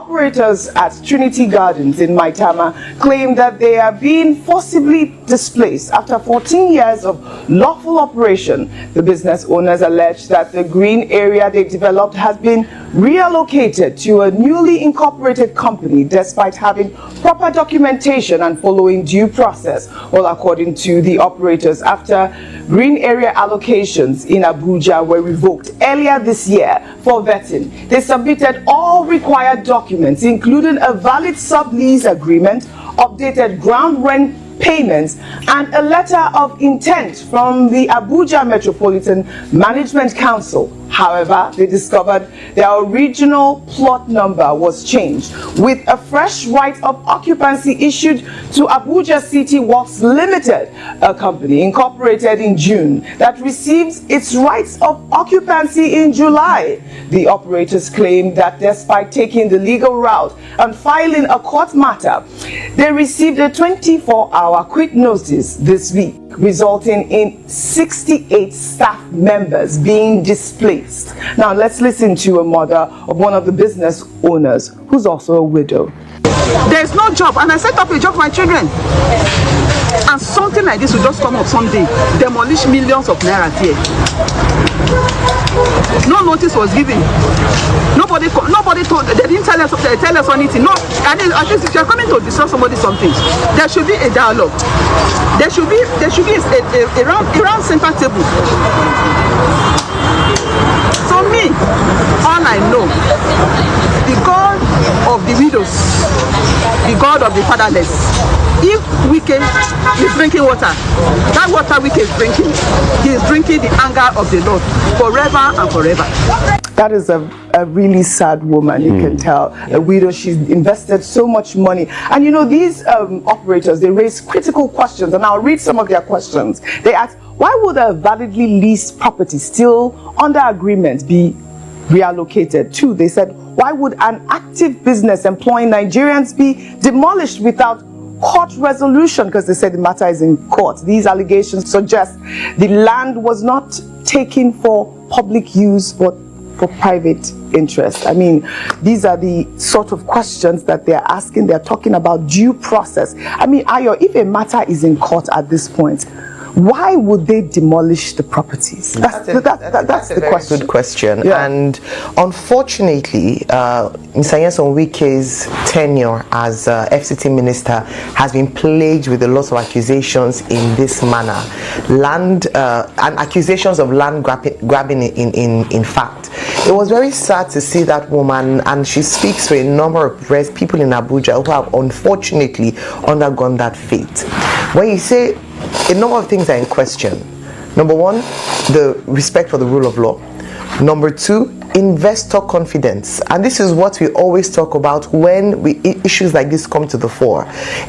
operators at Trinity Gardens in Maitama claim that they are being forcibly displaced after 14 years of lawful operation. The business owners allege that the green area they developed has been reallocated to a newly incorporated company despite having proper documentation and following due process. Well, according to the operators, after green area allocations in Abuja were revoked earlier this year for vetting, they submitted all required documents, including a valid sublease agreement, updated ground rent payments, and a letter of intent from the Abuja Metropolitan Management Council. However, they discovered their original plot number was changed, with a fresh right of occupancy issued to Abuja City Works Limited, a company incorporated in June that receives its rights of occupancy in July. The operators claim that despite taking the legal route and filing a court matter, they received a 24-hour quick notice this week, resulting in 68 staff members being displaced. Now let's listen to a mother of one of the business owners who's also a widow. There's no job, and I set up a job for my children, and something like this will just come up someday, demolish millions of naira here. No notice was given. Nobody told. They didn't tell us anything. No, at least if you're coming to discuss something, there should be a dialogue. There should be a round center table. So me, all I know, the God of the widows, the God of the fatherless. If Wike is drinking water, that water Wike is drinking, he is drinking the anger of the Lord forever and forever. That is a really sad woman, you can tell. A widow, she's invested so much money. And you know, these operators, they raise critical questions, and I'll read some of their questions. They ask, why would a validly leased property still under agreement be reallocated? Two, they said, why would an active business employing Nigerians be demolished without court resolution? Because they said the matter is in court. These allegations suggest the land was not taken for public use but for private interest. I mean, these are the sort of questions that they're asking. They're talking about due process. I mean, Ayo, if a matter is in court at this point, why would they demolish the properties? That's the question. Good question. Yeah. And unfortunately, Mr. Nyesom Wike's tenure as FCT minister has been plagued with a lot of accusations in this manner. And accusations of land grabbing in fact. It was very sad to see that woman, and she speaks for a number of people in Abuja who have unfortunately undergone that fate. When you say a number of things are in question. Number one, the respect for the rule of law. Number two, investor confidence. And this is what we always talk about when issues like this come to the fore.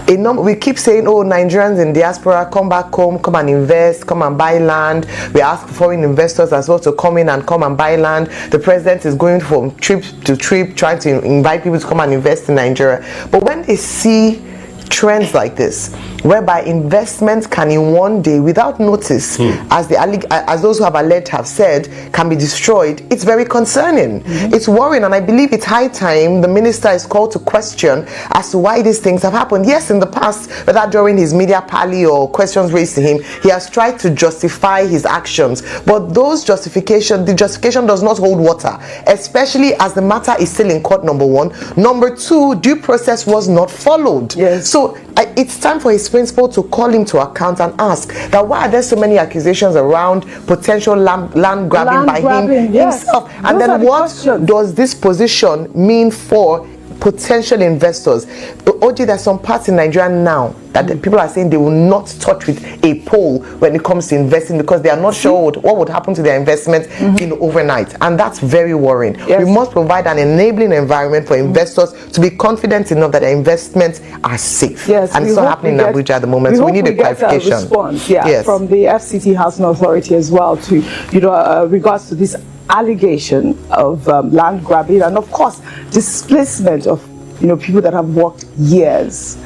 We keep saying, oh, Nigerians in diaspora, come back home, come and invest, come and buy land. We ask foreign investors as well to come in and come and buy land. The president is going from trip to trip, trying to invite people to come and invest in Nigeria. But when they see trends like this, whereby investments can in one day, without notice, as those who have alleged have said, can be destroyed, it's very concerning. It's worrying, and I believe it's high time the minister is called to question as to why these things have happened. Yes, in the past, whether during his media parley or questions raised to him, he has tried to justify his actions, but the justification does not hold water, especially as the matter is still in court, number one. Number two, due process was not followed. Yes. So it's time for his principal to call him to account and ask that why are there so many accusations around potential land grabbing by him himself, and then what does this position mean for potential investors? OJ, there's some parts in Nigeria now that the people are saying they will not touch with a pole when it comes to investing because they are not sure what would happen to their investments overnight, and that's very worrying. We must provide an enabling environment for investors to be confident enough that their investments are safe. And it's not happening in Abuja at the moment, so we need a clarification. A response, from the FCT Housing Authority as well to, regards to this allegation of land grabbing and of course displacement of people that have worked years.